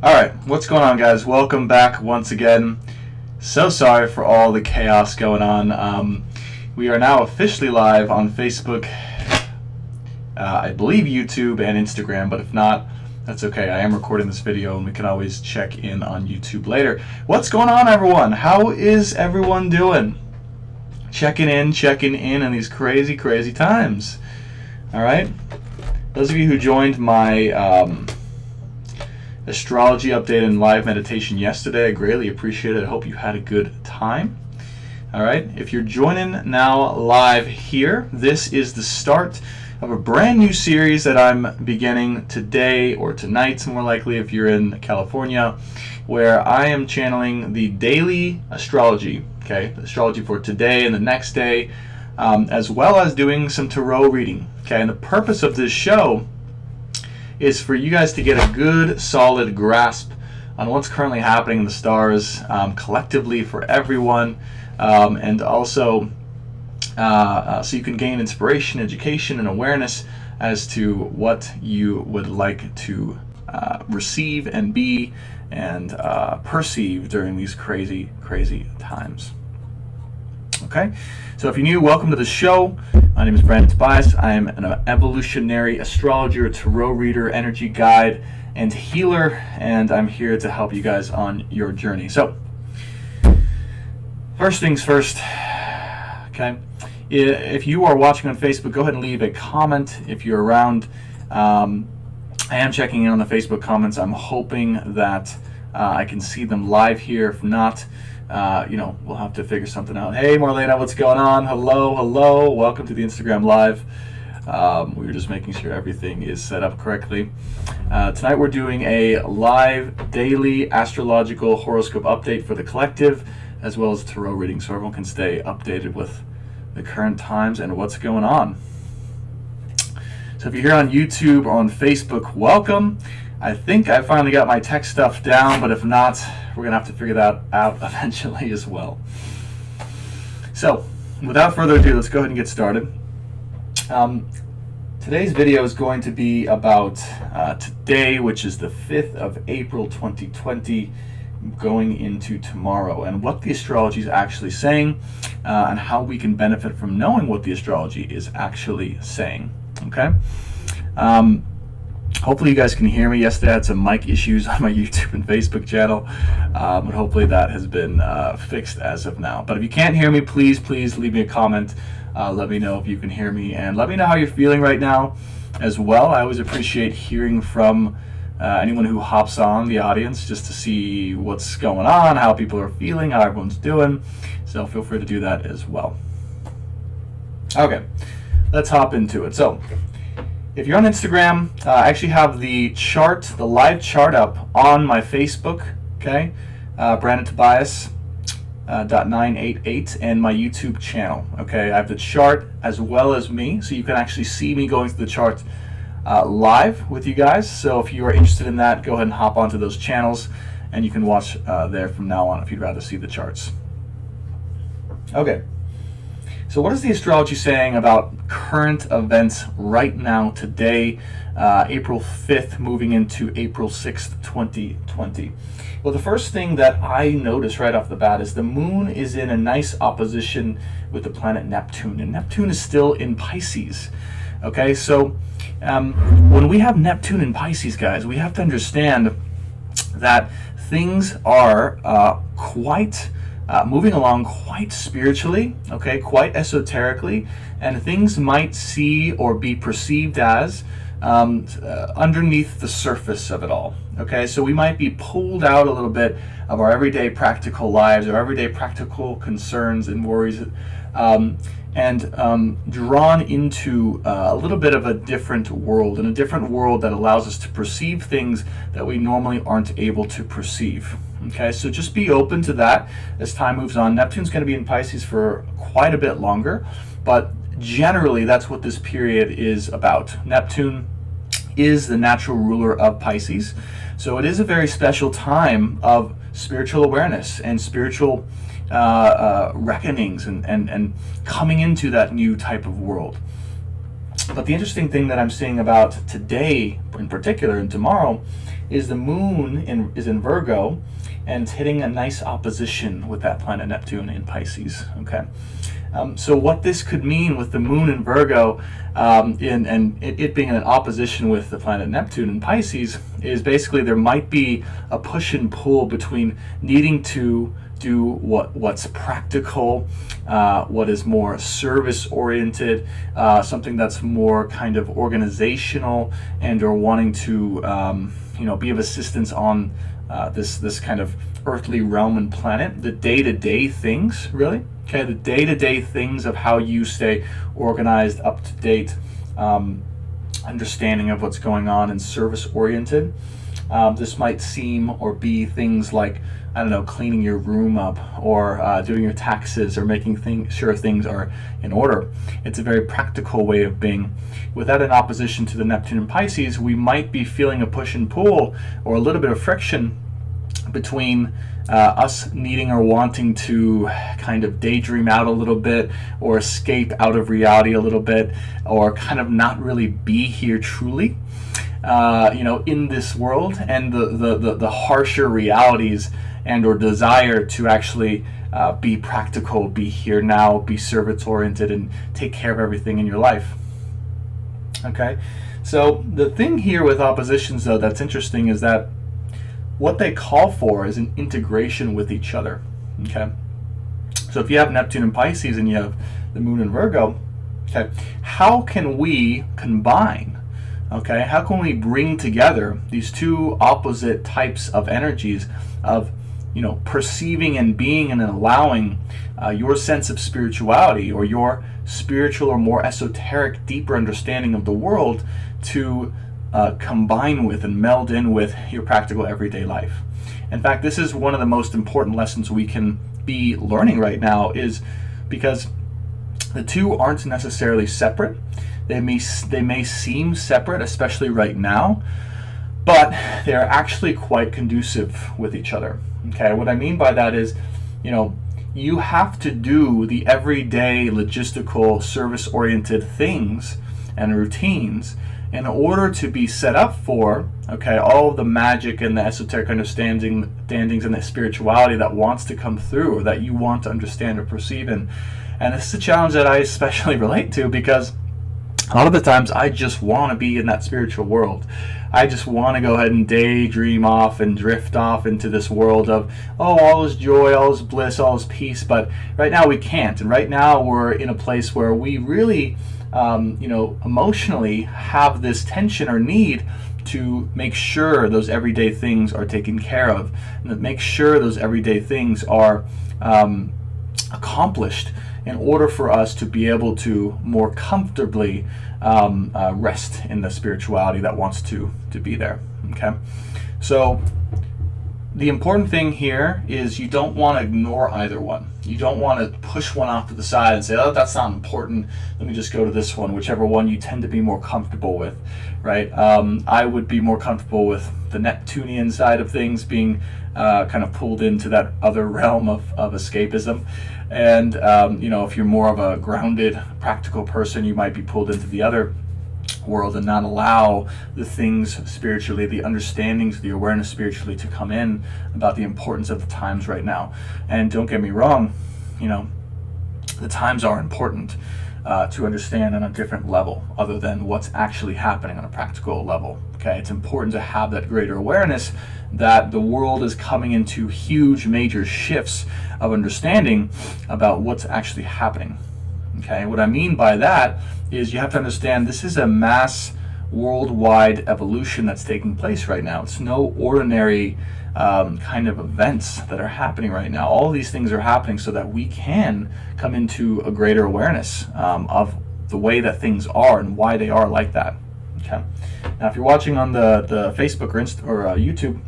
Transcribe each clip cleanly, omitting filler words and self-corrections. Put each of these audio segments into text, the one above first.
Alright, what's going on, guys? Welcome back once again. So sorry for all the chaos going on. We are now officially live on Facebook, I believe YouTube and Instagram, but if not, that's okay. I am recording this video and we can always check in on YouTube later. What's going on, everyone? How is everyone doing? Checking in these crazy times. Alright? Those of you who joined my astrology update and live meditation yesterday, I greatly appreciate it. I hope you had a good time. Alright, if you're joining now live here, this is the start of a brand new series that I'm beginning today, or tonight more likely if you're in California, where I am channeling the daily astrology, okay, the astrology for today and the next day, as well as doing some tarot reading, okay. And the purpose of this show is for you guys to get a good solid grasp on what's currently happening in the stars, collectively for everyone, and also so you can gain inspiration, education, and awareness as to what you would like to receive and be and perceive during these crazy times. Okay, so if you're new, welcome to the show. My name is Brandon Tobias. I am an evolutionary astrologer, tarot reader, energy guide, and healer, and I'm here to help you guys on your journey. So, first things first, okay? If you are watching on Facebook, go ahead and leave a comment if you're around. I am checking in on the Facebook comments. I'm hoping that I can see them live here. If not, we'll have to figure something out. Hey, Marlena, what's going on? Hello. Welcome to the Instagram Live. We were just making sure everything is set up correctly. Tonight we're doing a live daily astrological horoscope update for the collective, as well as tarot reading, so everyone can stay updated with the current times and what's going on. So if you're here on YouTube or on Facebook, welcome. I think I finally got my tech stuff down, but if not, we're going to have to figure that out eventually as well. So, without further ado, let's go ahead and get started. Today's video is going to be about today, which is the 5th of April 2020, going into tomorrow, and what the astrology is actually saying, and how we can benefit from knowing what the astrology is actually saying. Okay? Hopefully you guys can hear me. Yesterday I had some mic issues on my YouTube and Facebook channel, but hopefully that has been fixed as of now. But if you can't hear me, please leave me a comment. Let me know if you can hear me, and let me know how you're feeling right now as well. I always appreciate hearing from anyone who hops on the audience, just to see what's going on, how people are feeling, how everyone's doing. So feel free to do that as well. Okay, let's hop into it. So, if you're on Instagram, I actually have the live chart up on my Facebook, okay? Brandon Tobias .988, and my YouTube channel, okay? I have the chart as well as me, so you can actually see me going through the chart live with you guys. So if you are interested in that, go ahead and hop onto those channels, and you can watch there from now on if you'd rather see the charts. Okay. So what is the astrology saying about current events right now, today, April 5th, moving into April 6th, 2020? Well, the first thing that I notice right off the bat is the moon is in a nice opposition with the planet Neptune, and Neptune is still in Pisces. Okay, so when we have Neptune in Pisces, guys, we have to understand that things are moving along quite spiritually, okay, quite esoterically, and things might see or be perceived as underneath the surface of it all. Okay, so we might be pulled out a little bit of our everyday practical lives, our everyday practical concerns and worries, and drawn into a little bit of a different world, and a different world that allows us to perceive things that we normally aren't able to perceive. Okay, so just be open to that as time moves on. Neptune's going to be in Pisces for quite a bit longer, but generally that's what this period is about. Neptune is the natural ruler of Pisces, so it is a very special time of spiritual awareness and spiritual reckonings and coming into that new type of world. But the interesting thing that I'm seeing about today in particular and tomorrow is the moon is in Virgo, and it's hitting a nice opposition with that planet Neptune in Pisces. Okay, so what this could mean with the moon in Virgo, and it being in opposition with the planet Neptune in Pisces, is basically there might be a push and pull between needing to do what's practical, what is more service oriented, something that's more kind of organizational, and or wanting to be of assistance on this kind of earthly realm and planet, the day-to-day things, really. Okay, the day-to-day things of how you stay organized, up to date, understanding of what's going on, and service oriented. This might seem or be things like, I don't know, cleaning your room up, or doing your taxes, or making sure things are in order. It's a very practical way of being. Without an opposition to the Neptune and Pisces, we might be feeling a push and pull, or a little bit of friction between us needing or wanting to kind of daydream out a little bit, or escape out of reality a little bit, or kind of not really be here truly, in this world, and the harsher realities and or desire to actually be practical, be here now, be service oriented, and take care of everything in your life. Okay, so the thing here with oppositions, though, that's interesting is that what they call for is an integration with each other. Okay, so if you have Neptune and Pisces and you have the moon in Virgo, okay, how can we combine? Okay, how can we bring together these two opposite types of energies of perceiving and being and allowing your sense of spirituality, or your spiritual or more esoteric, deeper understanding of the world to combine with and meld in with your practical everyday life? In fact, this is one of the most important lessons we can be learning right now, is because the two aren't necessarily separate. They may seem separate, especially right now, but they're actually quite conducive with each other. Okay, what I mean by that is, you have to do the everyday logistical, service-oriented things and routines in order to be set up for, all of the magic and the esoteric understandings and the spirituality that wants to come through, or that you want to understand or perceive in. And this is a challenge that I especially relate to, because a lot of the times I just want to be in that spiritual world. I just want to go ahead and daydream off and drift off into this world of, all is joy, all is bliss, all is peace. But right now we can't. And right now we're in a place where we really, emotionally have this tension or need to make sure those everyday things are taken care of, and to make sure those everyday things are accomplished in order for us to be able to more comfortably rest in the spirituality that wants to be there. Okay, so the important thing here is you don't want to ignore either one. You don't want to push one off to the side and say, oh, that's not important, let me just go to this one, whichever one you tend to be more comfortable with, right? I would be more comfortable with the Neptunian side of things, being kind of pulled into that other realm of escapism. And, if you're more of a grounded, practical person, you might be pulled into the other world and not allow the things spiritually, the understandings, the awareness spiritually to come in about the importance of the times right now. And don't get me wrong, the times are important to understand on a different level other than what's actually happening on a practical level. Okay, it's important to have that greater awareness that the world is coming into huge major shifts of understanding about what's actually happening. Okay, what I mean by that is you have to understand this is a mass worldwide evolution that's taking place right now. It's no ordinary kind of events that are happening right now. All these things are happening so that we can come into a greater awareness of the way that things are and why they are like that. Okay. Now, if you're watching on the Facebook or YouTube,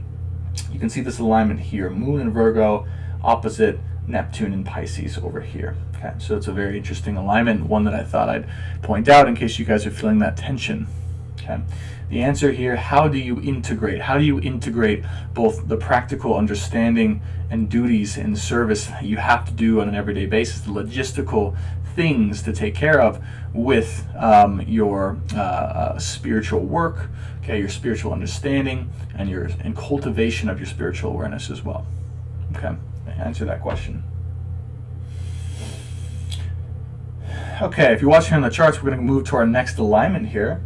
you can see this alignment here: Moon in Virgo, opposite Neptune in Pisces over here. Okay, so it's a very interesting alignment, one that I thought I'd point out in case you guys are feeling that tension. Okay, the answer here: how do you integrate? How do you integrate both the practical understanding and duties and service that you have to do on an everyday basis, the logistical things to take care of with your spiritual work, okay, your spiritual understanding, and cultivation of your spiritual awareness as well. Okay, answer that question. Okay, if you're watching on the charts, we're going to move to our next alignment here.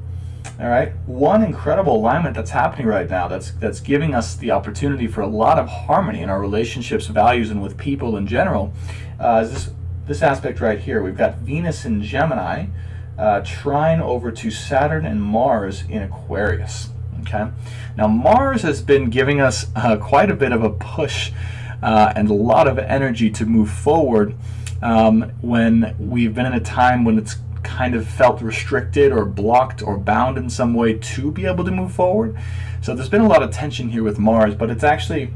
All right, one incredible alignment that's happening right now that's giving us the opportunity for a lot of harmony in our relationships, values, and with people in general is this aspect right here. We've got Venus in Gemini trine over to Saturn and Mars in Aquarius. Okay, now Mars has been giving us quite a bit of a push and a lot of energy to move forward when we've been in a time when it's kind of felt restricted or blocked or bound in some way to be able to move forward. So there's been a lot of tension here with Mars, but it's actually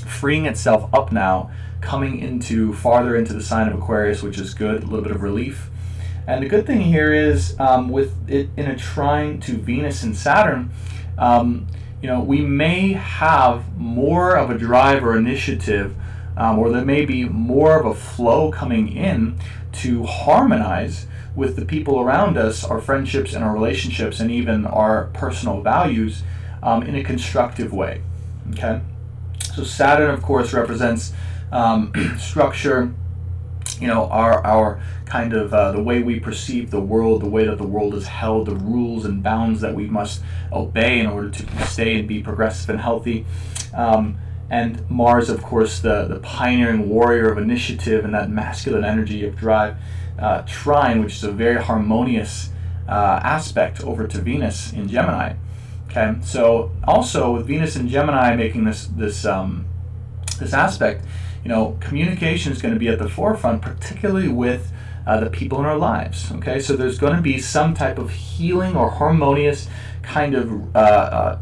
freeing itself up now, coming farther into the sign of Aquarius, which is good, a little bit of relief. And the good thing here is with it in a trine to Venus and Saturn, we may have more of a drive or initiative, or there may be more of a flow coming in to harmonize with the people around us, our friendships and our relationships, and even our personal values in a constructive way. Okay, so Saturn, of course, represents structure. Our kind of the way we perceive the world, the way that the world is held, the rules and bounds that we must obey in order to stay and be progressive and healthy. And Mars, of course, the pioneering warrior of initiative and that masculine energy of drive. Trine, which is a very harmonious aspect over to Venus in Gemini. Okay, so also with Venus in Gemini making this aspect, communication is going to be at the forefront, particularly with the people in our lives. Okay, so there's going to be some type of healing or harmonious kind of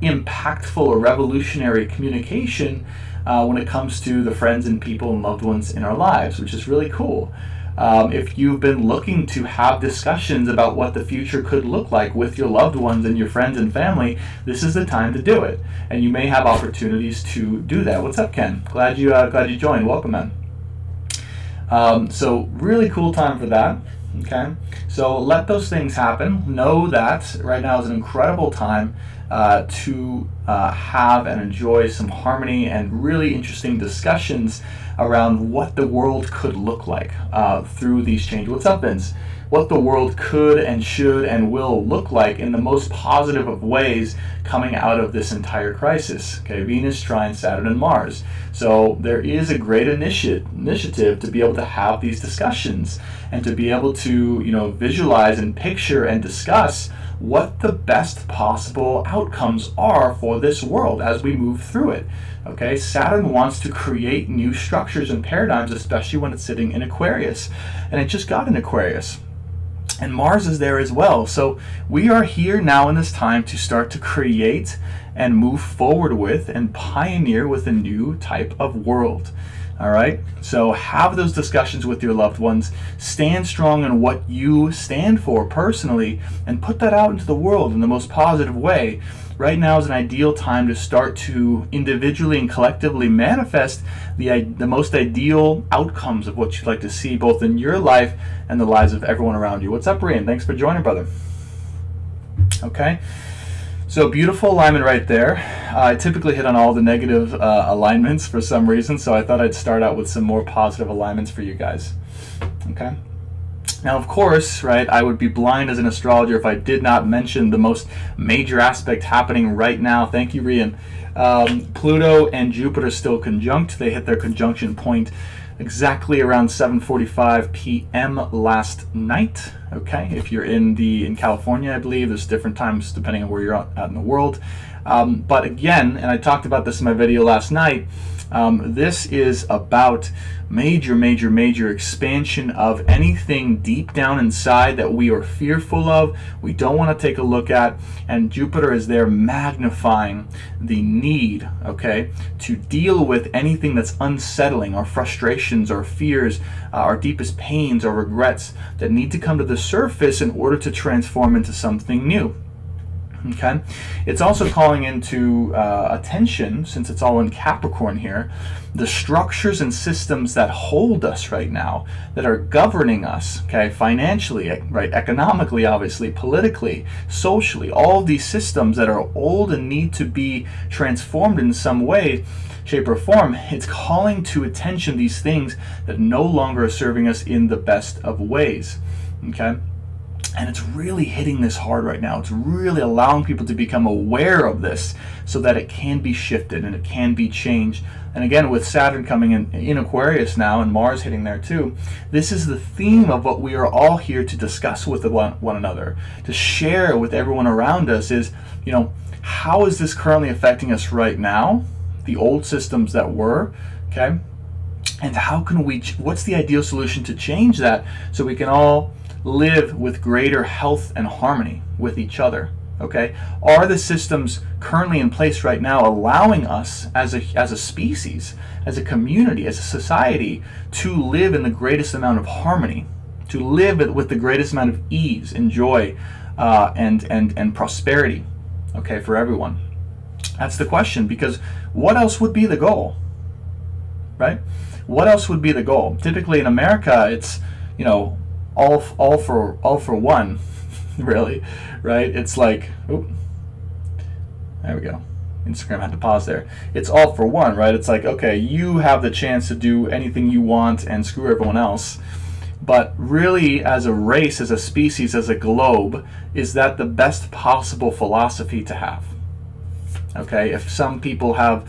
impactful or revolutionary communication when it comes to the friends and people and loved ones in our lives, which is really cool. If you've been looking to have discussions about what the future could look like with your loved ones and your friends and family, this is the time to do it. And you may have opportunities to do that. What's up, Ken? Glad you joined. Welcome, man. So really cool time for that. Okay, so let those things happen. Know that right now is an incredible time to have and enjoy some harmony and really interesting discussions around what the world could look like through these changes. What's up, Vince? What the world could and should and will look like in the most positive of ways coming out of this entire crisis. Okay, Venus trine Saturn and Mars. So there is a great initiative to be able to have these discussions and to be able to visualize and picture and discuss what the best possible outcomes are for this world as we move through it. Okay, Saturn wants to create new structures and paradigms, especially when it's sitting in Aquarius, and it just got in Aquarius. And Mars is there as well. So we are here now in this time to start to create and move forward with and pioneer with a new type of world. All right, so have those discussions with your loved ones. Stand strong in what you stand for personally and put that out into the world in the most positive way. Right now is an ideal time to start to individually and collectively manifest the most ideal outcomes of what you'd like to see both in your life and the lives of everyone around you. What's up, Rian? Thanks for joining, brother. Okay. So beautiful alignment right there. I typically hit on all the negative alignments for some reason, so I thought I'd start out with some more positive alignments for you guys. Okay. Now, of course, right, I would be blind as an astrologer if I did not mention the most major aspect happening right now. Thank you, Rian. Pluto and Jupiter still conjunct. They hit their conjunction point exactly around 7:45 p.m. last night. Okay, if you're in California, I believe there's different times depending on where you're at in the world. But again, and I talked about this in my video last night, this is about major expansion of anything deep down inside that we are fearful of, we don't want to take a look at, and Jupiter is there magnifying the need, okay, to deal with anything that's unsettling, our frustrations, our fears, our deepest pains, our regrets that need to come to the surface in order to transform into something new. Okay, it's also calling into attention, since it's all in Capricorn here, the structures and systems that hold us right now, that are governing us, okay, financially, right, economically, obviously, politically, socially, all of these systems that are old and need to be transformed in some way, shape, or form. It's calling to attention these things that no longer are serving us in the best of ways, okay? And it's really hitting this hard right now. It's really allowing people to become aware of this so that it can be shifted and it can be changed. And again, with Saturn coming in Aquarius now and Mars hitting there too, this is the theme of what we are all here to discuss with one another, to share with everyone around us is, how is this currently affecting us right now? The old systems that were, okay? And how can what's the ideal solution to change that so we can all live with greater health and harmony with each other, okay? Are the systems currently in place right now allowing us as a species, as a community, as a society, to live in the greatest amount of harmony, to live with the greatest amount of ease and joy and prosperity, okay, for everyone? That's the question, because what else would be the goal, right? What else would be the goal? Typically in America, it's, all for one, really, right? It's like, oop, there we go. Instagram had to pause there. It's all for one, right? It's like, okay, you have the chance to do anything you want and screw everyone else. But really, as a race, as a species, as a globe, is that the best possible philosophy to have? Okay, if some people have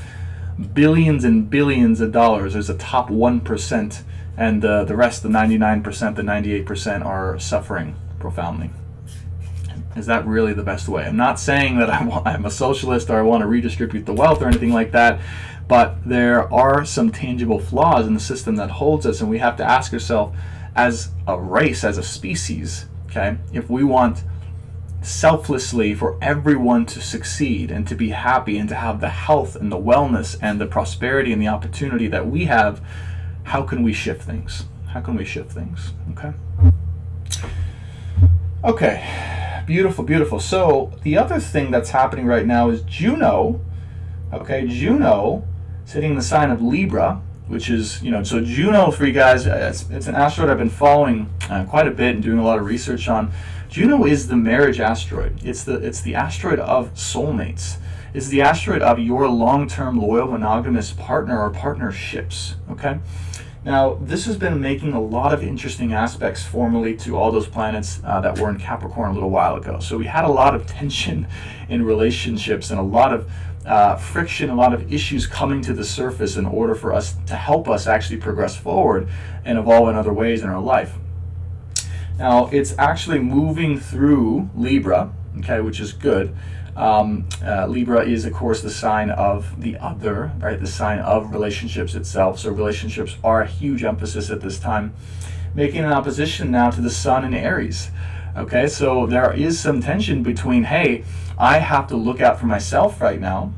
billions and billions of dollars, there's a top 1%, and the rest, the 99%, the 98% are suffering profoundly. Is that really the best way? I'm not saying that I'm a socialist or I want to redistribute the wealth or anything like that, but there are some tangible flaws in the system that holds us, and we have to ask ourselves, as a race, as a species, okay, if we want selflessly for everyone to succeed and to be happy and to have the health and the wellness and the prosperity and the opportunity that we have, how can we shift things? How can we shift things? Okay, beautiful, beautiful. So the other thing that's happening right now is Juno, okay, Juno sitting in the sign of Libra, which is, so Juno, for you guys, it's an asteroid I've been following quite a bit and doing a lot of research on. Juno is the marriage asteroid. It's the asteroid of soulmates. It's the asteroid of your long-term loyal monogamous partner or partnerships, okay? Now, this has been making a lot of interesting aspects formally to all those planets that were in Capricorn a little while ago. So we had a lot of tension in relationships and a lot of friction, a lot of issues coming to the surface in order for us to help us actually progress forward and evolve in other ways in our life. Now, it's actually moving through Libra, okay, which is good. Libra is, of course, the sign of the other, right? The sign of relationships itself. So relationships are a huge emphasis at this time, making an opposition now to the Sun in Aries. Okay, so there is some tension between, hey, I have to look out for myself right now.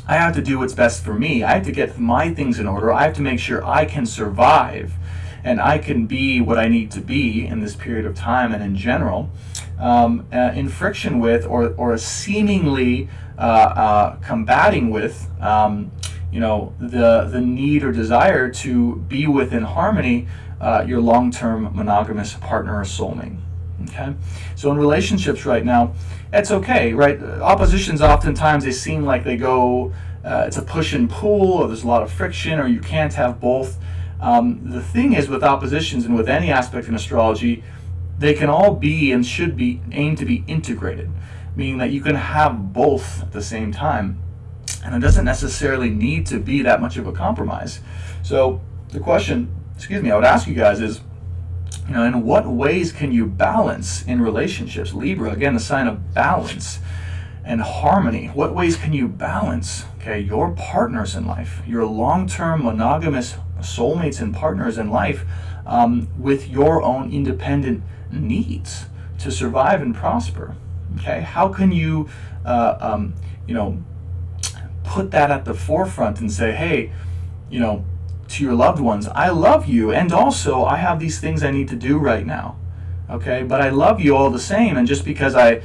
I have to do what's best for me. I have to get my things in order. I have to make sure I can survive and I can be what I need to be in this period of time and in general, in friction with or seemingly combating with the need or desire to be within harmony your long-term monogamous partner or soulmate. Okay, so in relationships right now, it's okay, right? Oppositions oftentimes, they seem like they go, it's a push and pull, or there's a lot of friction, or you can't have both. The thing is with oppositions and with any aspect in astrology, they can all be and should be aimed to be integrated, meaning that you can have both at the same time, and it doesn't necessarily need to be that much of a compromise. So the question, I would ask you guys is, in what ways can you balance in relationships? Libra, again, the sign of balance and harmony. What ways can you balance, okay, your partners in life, your long-term monogamous soulmates and partners in life, with your own independent needs to survive and prosper? Okay, how can you, put that at the forefront and say, hey, to your loved ones, I love you, and also I have these things I need to do right now. okay? But I love you all the same, and just because I,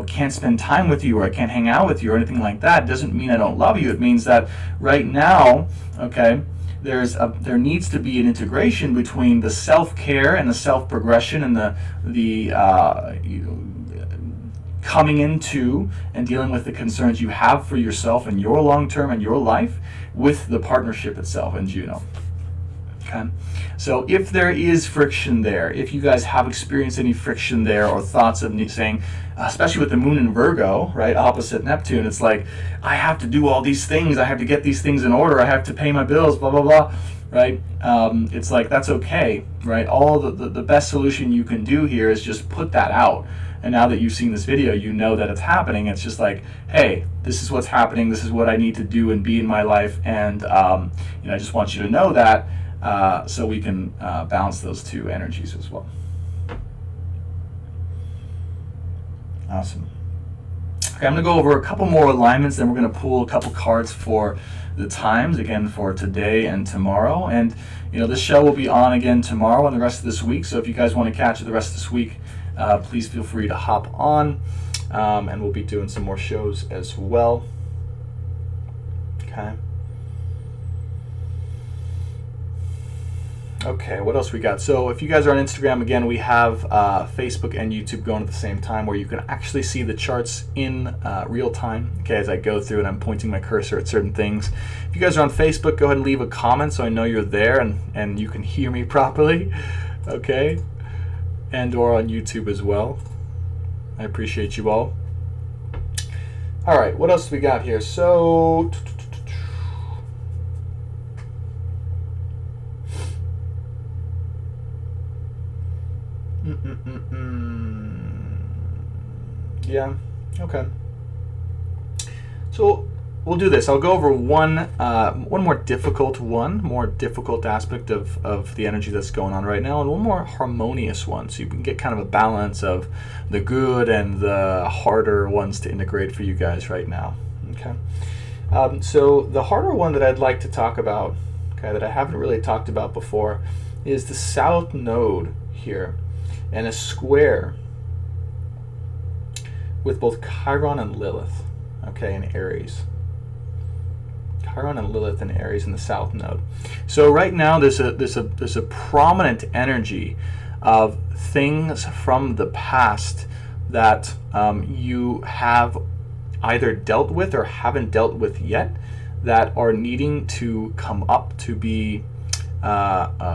can't spend time with you or I can't hang out with you or anything like that doesn't mean I don't love you. It means that right now, okay, there needs to be an integration between the self-care and the self-progression and the coming into and dealing with the concerns you have for yourself and your long-term and your life with the partnership itself and Juno. Okay, so if there is friction there, if you guys have experienced any friction there or thoughts of saying, especially with the moon in Virgo, right, opposite Neptune, it's like, I have to do all these things, I have to get these things in order, I have to pay my bills, blah, blah, blah, right? It's like, that's okay, right? All the best solution you can do here is just put that out. And now that you've seen this video, you know that it's happening. It's just like, hey, this is what's happening, this is what I need to do and be in my life, and I just want you to know that, so we can balance those two energies as well. Awesome. Okay, I'm going to go over a couple more alignments, then we're going to pull a couple cards for the times, again, for today and tomorrow. And, this show will be on again tomorrow and the rest of this week, so if you guys want to catch it the rest of this week, please feel free to hop on, and we'll be doing some more shows as well. Okay. Okay, what else we got? So if you guys are on Instagram, again, we have Facebook and YouTube going at the same time, where you can actually see the charts in real time, okay, as I go through and I'm pointing my cursor at certain things. If you guys are on Facebook, go ahead and leave a comment so I know you're there and you can hear me properly, okay? And or on YouTube as well. I appreciate you all. All right, what else do we got here? So yeah, okay. So we'll do this. I'll go over one more difficult aspect of the energy that's going on right now, and one more harmonious one, so you can get kind of a balance of the good and the harder ones to integrate for you guys right now. Okay. So the harder one that I'd like to talk about, okay, that I haven't really talked about before, is the South Node here, and a square with both Chiron and Lilith, okay, in Aries. Chiron and Lilith and Aries in the South Node. So right now there's a prominent energy of things from the past that you have either dealt with or haven't dealt with yet, that are needing to come up to be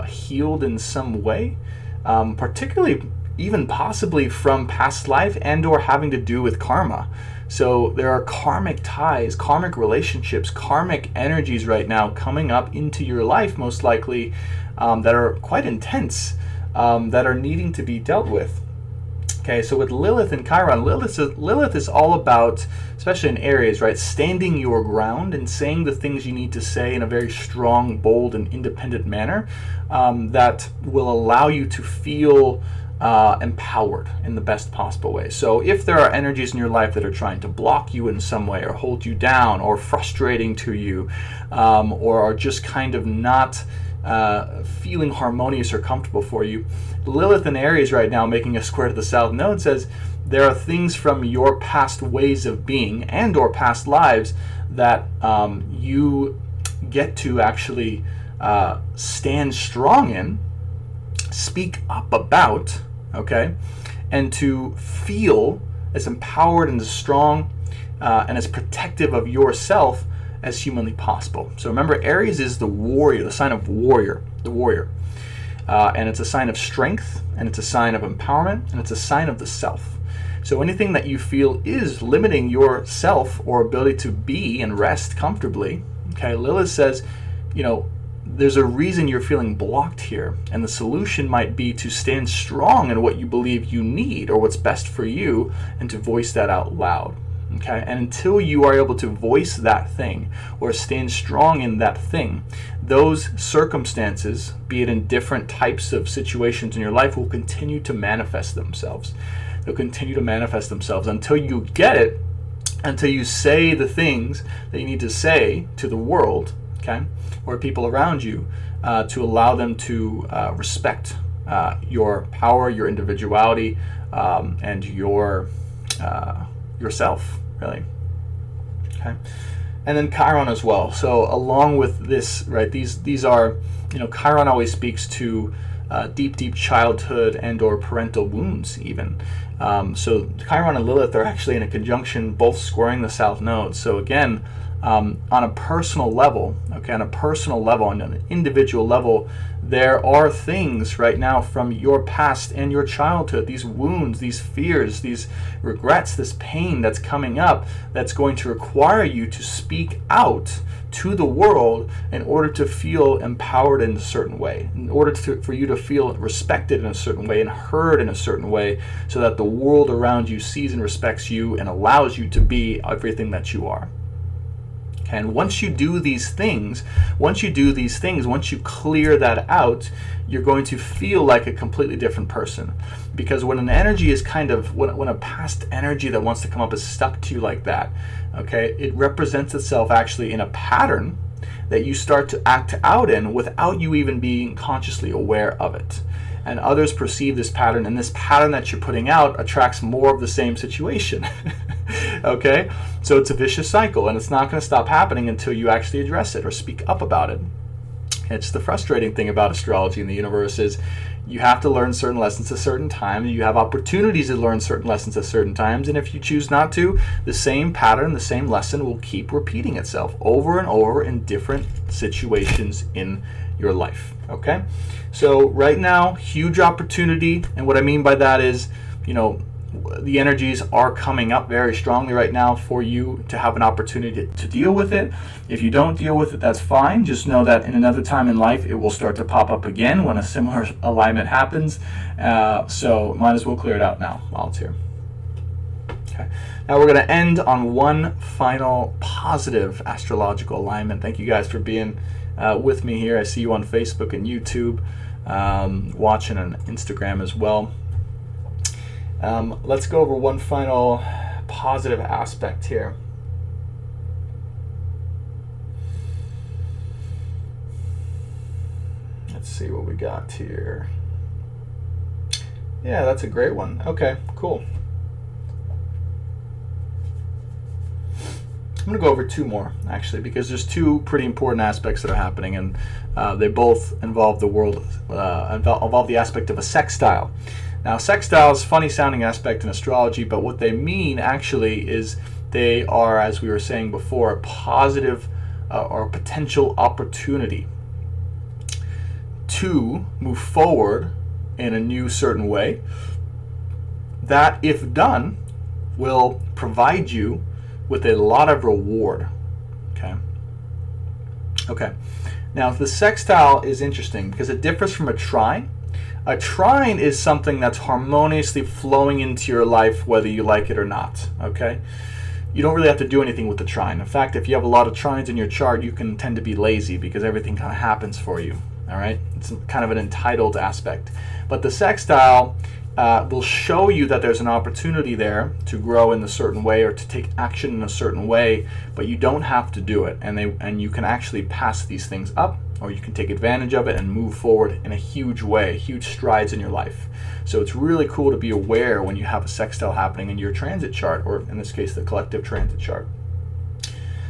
healed in some way, particularly even possibly from past life and or having to do with karma. So there are karmic ties, karmic relationships, karmic energies right now coming up into your life, most likely, that are quite intense, that are needing to be dealt with. Okay, so with Lilith and Chiron, Lilith is all about, especially in Aries, right, standing your ground and saying the things you need to say in a very strong, bold, and independent manner, that will allow you to feel empowered in the best possible way. So if there are energies in your life that are trying to block you in some way or hold you down or frustrating to you, or are just kind of not feeling harmonious or comfortable for you, Lilith in Aries right now, making a square to the South Node, says there are things from your past ways of being and or past lives that you get to actually stand strong in, speak up about, okay, and to feel as empowered and as strong and as protective of yourself as humanly possible. So remember, Aries is the warrior, the sign of warrior, the warrior. And it's a sign of strength, and it's a sign of empowerment, and it's a sign of the self. So anything that you feel is limiting yourself or ability to be and rest comfortably, okay, Lilith says, there's a reason you're feeling blocked here, and the solution might be to stand strong in what you believe you need or what's best for you, and to voice that out loud. Okay, and until you are able to voice that thing or stand strong in that thing, those circumstances, be it in different types of situations in your life, will continue to manifest themselves. They'll continue to manifest themselves until you get it, until you say the things that you need to say to the world, okay, or people around you, to allow them to respect your power, your individuality, and your yourself, really. Okay, and then Chiron as well. So along with this, right? These are, Chiron always speaks to deep childhood and/or parental wounds, even. So Chiron and Lilith are actually in a conjunction, both squaring the South Node. So again, on a personal level, on an individual level, there are things right now from your past and your childhood, these wounds, these fears, these regrets, this pain that's coming up, that's going to require you to speak out to the world in order to feel empowered in a certain way, in order for you to feel respected in a certain way and heard in a certain way, so that the world around you sees and respects you and allows you to be everything that you are. And once you do these things, once you clear that out, you're going to feel like a completely different person. Because when an energy is when a past energy that wants to come up is stuck to you like that, okay, it represents itself actually in a pattern that you start to act out in without you even being consciously aware of it. And others perceive this pattern, and this pattern that you're putting out attracts more of the same situation. Okay? So it's a vicious cycle, and it's not going to stop happening until you actually address it or speak up about it. It's the frustrating thing about astrology in the universe is you have to learn certain lessons at certain times. You have opportunities to learn certain lessons at certain times, and if you choose not to, the same pattern, the same lesson will keep repeating itself over and over in different situations in your life. Okay? So right now, huge opportunity, and what I mean by that is, the energies are coming up very strongly right now for you to have an opportunity to deal with it. If you don't deal with it, that's fine. Just know that in another time in life, it will start to pop up again when a similar alignment happens. So might as well clear it out now while it's here. Okay. Now we're going to end on one final positive astrological alignment. Thank you guys for being with me here. I see you on Facebook and YouTube, watching on Instagram as well. Let's go over one final positive aspect here. Let's see what we got here. Yeah, that's a great one. Okay, cool. I'm going to go over two more, actually, because there's two pretty important aspects that are happening, and they both involve involve the aspect of a sextile. Now, sextiles, funny sounding aspect in astrology, but what they mean actually is they are, as we were saying before, a positive or potential opportunity to move forward in a new certain way that, if done, will provide you with a lot of reward. Okay. Now, the sextile is interesting because it differs from a trine. A trine is something that's harmoniously flowing into your life whether you like it or not, okay? You don't really have to do anything with the trine. In fact, if you have a lot of trines in your chart, you can tend to be lazy because everything kind of happens for you, all right? It's kind of an entitled aspect. But the sextile will show you that there's an opportunity there to grow in a certain way or to take action in a certain way, but you don't have to do it, and you can actually pass these things up, or you can take advantage of it and move forward in a huge way, huge strides in your life. So it's really cool to be aware when you have a sextile happening in your transit chart, or in this case, the collective transit chart.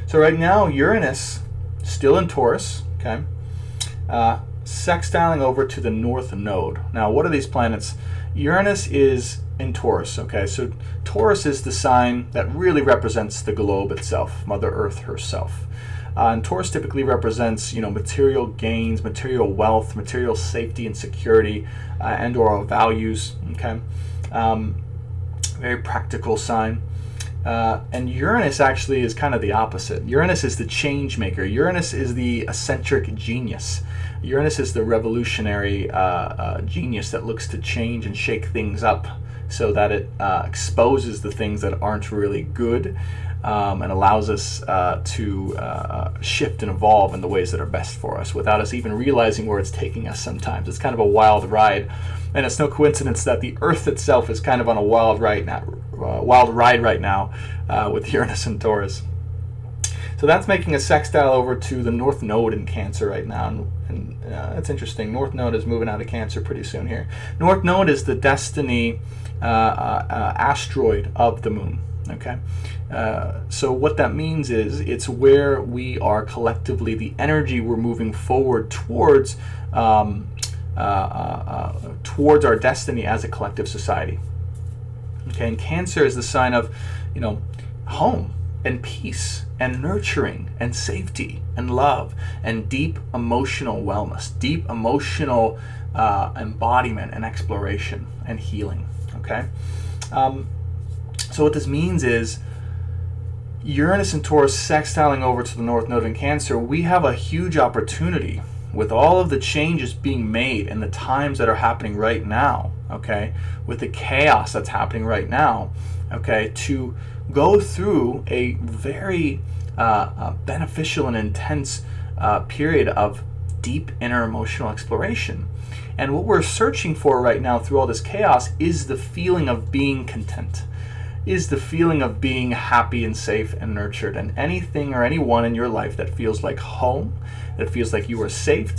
So right now, Uranus, still in Taurus, okay, sextiling over to the North Node. Now, what are these planets? Uranus is in Taurus, okay? So Taurus is the sign that really represents the globe itself, Mother Earth herself. And Taurus typically represents, material gains, material wealth, material safety and security, and/or values. Okay, very practical sign. And Uranus actually is kind of the opposite. Uranus is the change maker. Uranus is the eccentric genius. Uranus is the revolutionary genius that looks to change and shake things up so that it exposes the things that aren't really good. And allows us to shift and evolve in the ways that are best for us without us even realizing where it's taking us sometimes. It's kind of a wild ride, and it's no coincidence that the Earth itself is kind of on a wild ride right now with Uranus and Taurus. So that's making a sextile over to the North Node in Cancer right now, and that's interesting. North Node is moving out of Cancer pretty soon here. North Node is the destiny asteroid of the moon. Okay, so what that means is it's where we are collectively, the energy we're moving forward towards our destiny as a collective society. Okay, and Cancer is the sign of, home and peace and nurturing and safety and love and deep emotional wellness, deep emotional embodiment and exploration and healing. Okay, so what this means is Uranus and Taurus sextiling over to the North Node in Cancer. We have a huge opportunity with all of the changes being made and the times that are happening right now, okay, with the chaos that's happening right now, okay, to go through a very beneficial and intense period of deep inner emotional exploration. And what we're searching for right now through all this chaos is the feeling of being content, is the feeling of being happy and safe and nurtured. And anything or anyone in your life that feels like home, that feels like you are safe,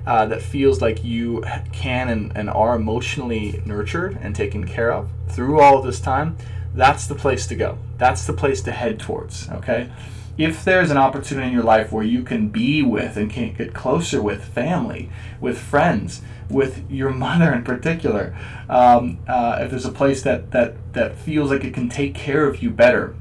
that feels like you can and are emotionally nurtured and taken care of through all this time, that's the place to go. That's the place to head towards, okay? If there's an opportunity in your life where you can be with and can get closer with family, with friends, with your mother in particular, if there's a place that feels like it can take care of you better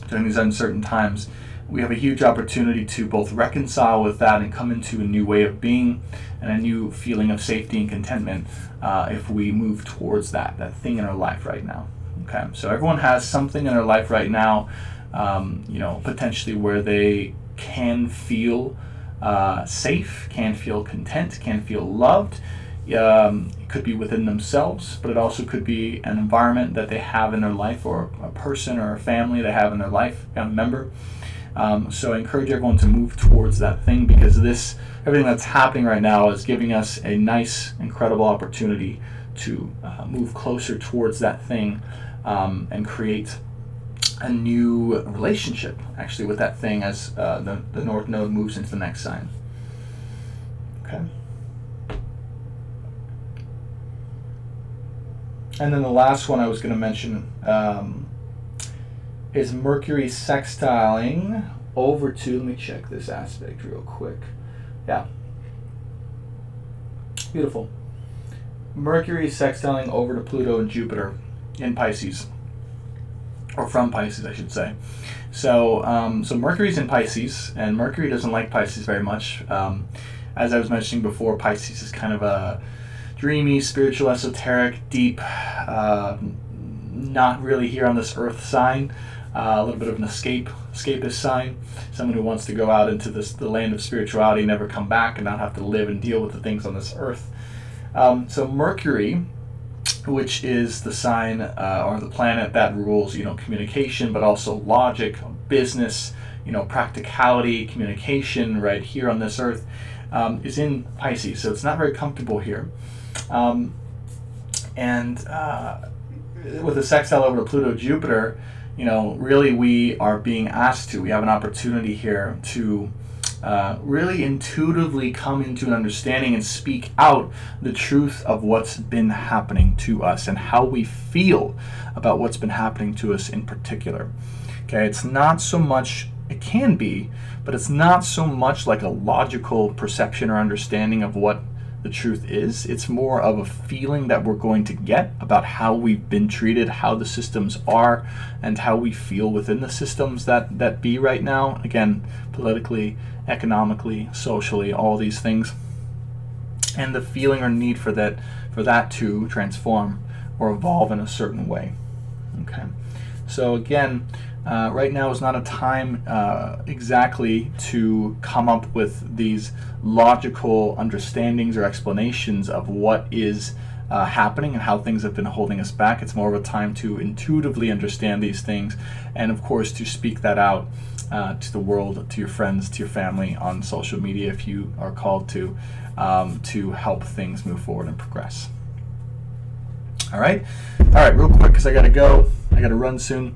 during these uncertain times, we have a huge opportunity to both reconcile with that and come into a new way of being and a new feeling of safety and contentment if we move towards that thing in our life right now. Okay, so everyone has something in their life right now, potentially where they can feel safe, can feel content, can feel loved. It could be within themselves, but it also could be an environment that they have in their life, or a person or a family they have in their life, a family member. So I encourage everyone to move towards that thing, because everything that's happening right now is giving us a nice, incredible opportunity to move closer towards that thing and create a new relationship actually with that thing as the North Node moves into the next sign. Okay. And then the last one I was going to mention is Mercury sextiling over to, let me check this aspect real quick. Yeah. Beautiful. Mercury sextiling over to Pluto and Jupiter in Pisces. Or from Pisces, I should say. So Mercury's in Pisces, and Mercury doesn't like Pisces very much. As I was mentioning before, Pisces is kind of a dreamy, spiritual, esoteric, deep, not really here on this earth sign. A little bit of an escapist sign. Someone who wants to go out into the land of spirituality, never come back, and not have to live and deal with the things on this earth. So Mercury, which is the sign or the planet that rules, communication, but also logic, business, practicality, communication, right here on this earth, is in Pisces. So it's not very comfortable here. And with the sextile over to Pluto, Jupiter, really we are being asked to. We have an opportunity here to really intuitively come into an understanding and speak out the truth of what's been happening to us and how we feel about what's been happening to us in particular. Okay, it's not so much, it can be, but it's not so much like a logical perception or understanding of what the truth is. It's more of a feeling that we're going to get about how we've been treated, how the systems are, and how we feel within the systems that be right now. Again, politically, economically, socially, all these things, and the feeling or need for that to transform or evolve in a certain way. Okay, so again, right now is not a time exactly to come up with these logical understandings or explanations of what is happening and how things have been holding us back. It's more of a time to intuitively understand these things, and of course to speak that out to the world, to your friends, to your family, on social media if you are called to help things move forward and progress. All right, real quick because I gotta go. I got to run soon.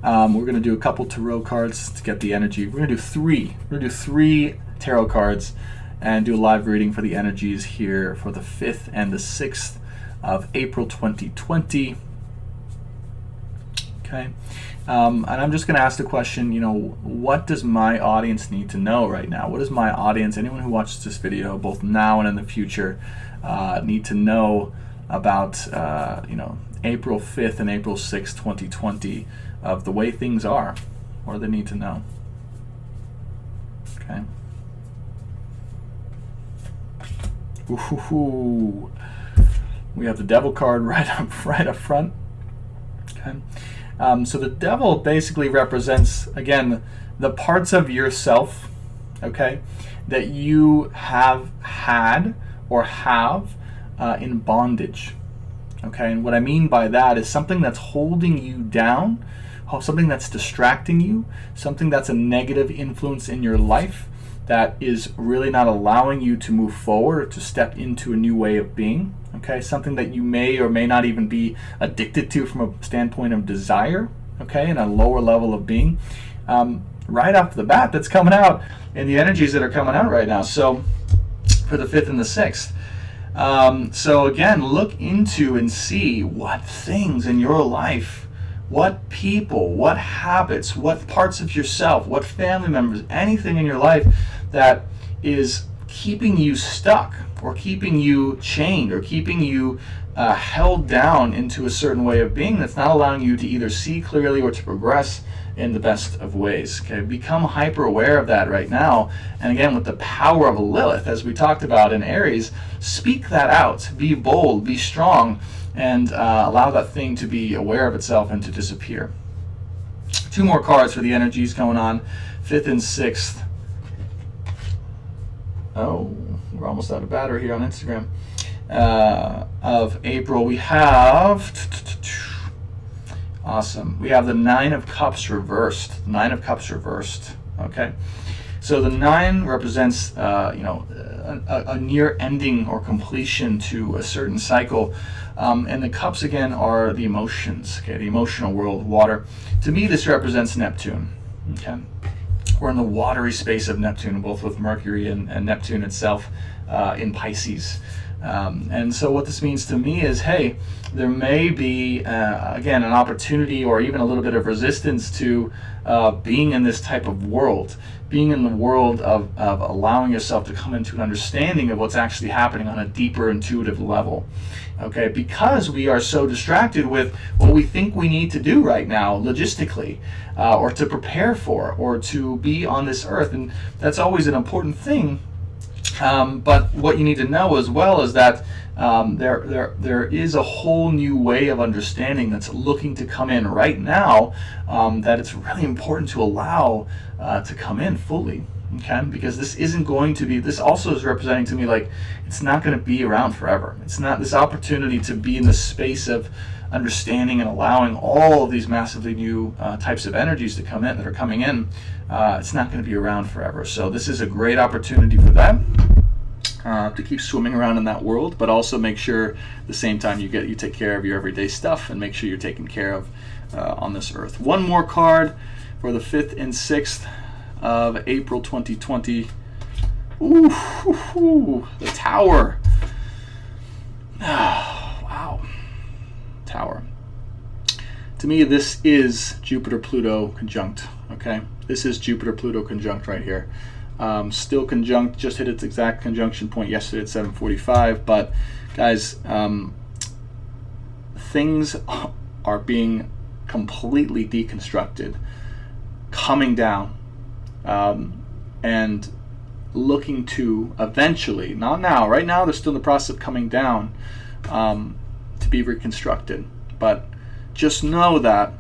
We're going to do a couple tarot cards to get the energy. We're going to do three. We're going to do 3 tarot cards and do a live reading for the energies here for the 5th and the 6th of April 2020. Okay. And I'm just going to ask the question, what does my audience need to know right now? What does my audience, anyone who watches this video, both now and in the future, need to know about, April 5th and April 6th, 2020, of the way things are? What do they need to know? Okay. Ooh, we have the Devil card right up front. Okay. So the Devil basically represents, again, the parts of yourself, okay, that you have had or have in bondage, okay? And what I mean by that is something that's holding you down, something that's distracting you, something that's a negative influence in your life that is really not allowing you to move forward or to step into a new way of being, okay? Something that you may or may not even be addicted to from a standpoint of desire, okay, and a lower level of being. Right off the bat, that's coming out in the energies that are coming out right now. So for the 5th and the 6th. So again, look into and see what things in your life, what people, what habits, what parts of yourself, what family members, anything in your life that is keeping you stuck or keeping you chained or keeping you held down into a certain way of being that's not allowing you to either see clearly or to progress in the best of ways. Okay, become hyper aware of that right now. And again, with the power of Lilith, as we talked about in Aries, speak that out. Be bold, be strong, and allow that thing to be aware of itself and to disappear. 2 more cards for the energies going on, 5th and 6th. Oh, we're almost out of battery here on Instagram. Of April, we have, awesome, we have the 9 of Cups reversed. 9 of Cups reversed. Okay, so the 9 represents a near ending or completion to a certain cycle, and the Cups again are the emotions. Okay, the emotional world, water. To me, this represents Neptune. Okay, we're in the watery space of Neptune, both with Mercury and Neptune itself in Pisces. And so what this means to me is, hey, there may be, again, an opportunity or even a little bit of resistance to being in this type of world, being in the world of allowing yourself to come into an understanding of what's actually happening on a deeper intuitive level. Okay, because we are so distracted with what we think we need to do right now logistically, or to prepare for, or to be on this earth. And that's always an important thing. But what you need to know as well is that there is a whole new way of understanding that's looking to come in right now, that it's really important to allow to come in fully. Okay, because this isn't going to be, this also is representing to me like it's not going to be around forever. It's not this opportunity to be in the space of understanding and allowing all of these massively new types of energies to come in that are coming in. It's not going to be around forever. So this is a great opportunity for that, to keep swimming around in that world, but also make sure at the same time you take care of your everyday stuff and make sure you're taken care of on this earth. 1 more card for the 5th and 6th of April 2020. Ooh, the Tower. Oh, wow. Tower. To me, this is Jupiter-Pluto conjunct. Okay, this is Jupiter-Pluto conjunct right here. Still conjunct, just hit its exact conjunction point yesterday at 7:45. But guys, things are being completely deconstructed, coming down, and looking to eventually, not now, right now they're still in the process of coming down, to be reconstructed. But just know that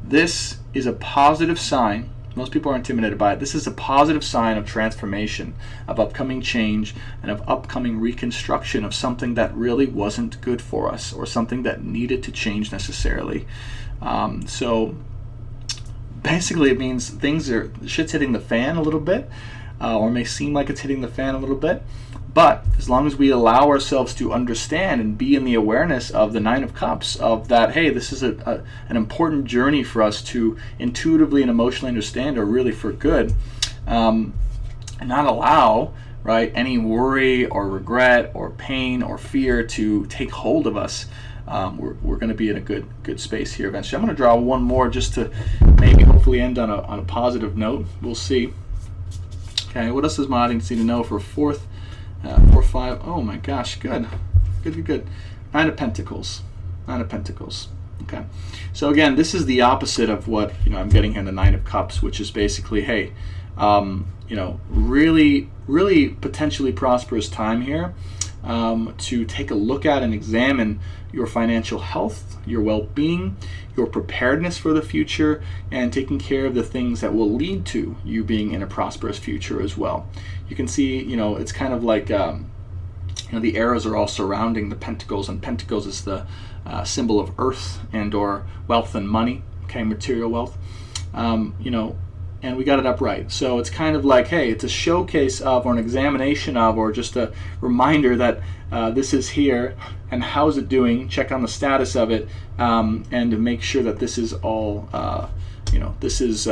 this is a positive sign. Most people are intimidated by it. This is a positive sign of transformation, of upcoming change, and of upcoming reconstruction of something that really wasn't good for us, or something that needed to change necessarily. So basically it means shit's hitting the fan a little bit. or may seem like it's hitting the fan a little bit. But as long as we allow ourselves to understand and be in the awareness of the Nine of Cups, of that, hey, this is an important journey for us to intuitively and emotionally understand, or really for good, and not allow, right, any worry or regret or pain or fear to take hold of us, we're going to be in a good space here eventually. I'm going to draw one more just to maybe hopefully end on a positive note. We'll see. Okay, what else does my audience need to know for 4, 5? Oh my gosh, good. Nine of Pentacles. Okay, so again, this is the opposite of what I'm getting here in the Nine of Cups, which is basically, hey, really potentially prosperous time here to take a look at and examine your financial health, your well-being, your preparedness for the future, and taking care of the things that will lead to you being in a prosperous future as well. You can see, it's kind of like, the arrows are all surrounding the pentacles, and pentacles is the symbol of earth and or wealth and money, okay, material wealth, and we got it upright. So it's kind of like, hey, it's a showcase of, or an examination of, or just a reminder that this is here, and how's it doing, check on the status of it, and to make sure that this is all, this is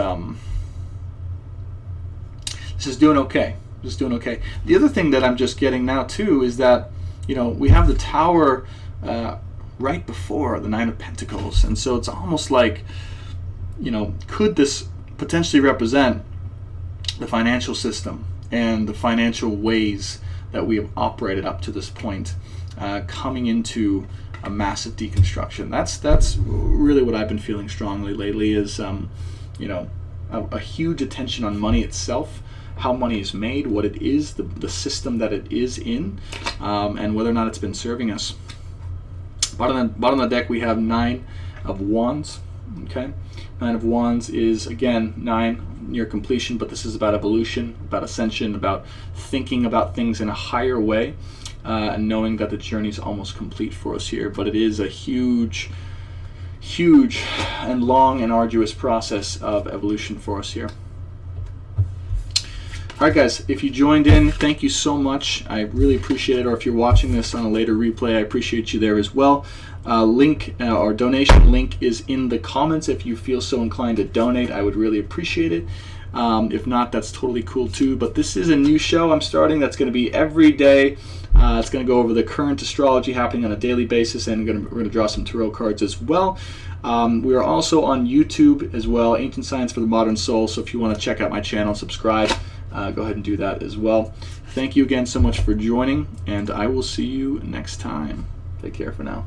doing okay. The other thing that I'm just getting now too is that, we have the Tower right before the Nine of Pentacles, and so it's almost like, could this potentially represent the financial system and the financial ways that we have operated up to this point, coming into a massive deconstruction. That's really what I've been feeling strongly lately is, a huge attention on money itself, how money is made, what it is, the system that it is in, and whether or not it's been serving us. Bottom of the deck we have Nine of Wands. Okay, Nine of Wands is, again, 9 near completion, but this is about evolution, about ascension, about thinking about things in a higher way, and knowing that the journey is almost complete for us here. But it is a huge and long and arduous process of evolution for us here. All right, guys, if you joined in, thank you so much. I really appreciate it. Or if you're watching this on a later replay, I appreciate you there as well. Link or donation link is in the comments. If you feel so inclined to donate, I would really appreciate it. If not, that's totally cool too. But this is a new show I'm starting that's going to be every day. It's going to go over the current astrology happening on a daily basis, and we're going to draw some tarot cards as well. We are also on YouTube as well, Ancient Science for the Modern Soul. So if you want to check out my channel, subscribe, go ahead and do that as well. Thank you again so much for joining, and I will see you next time. Take care for now.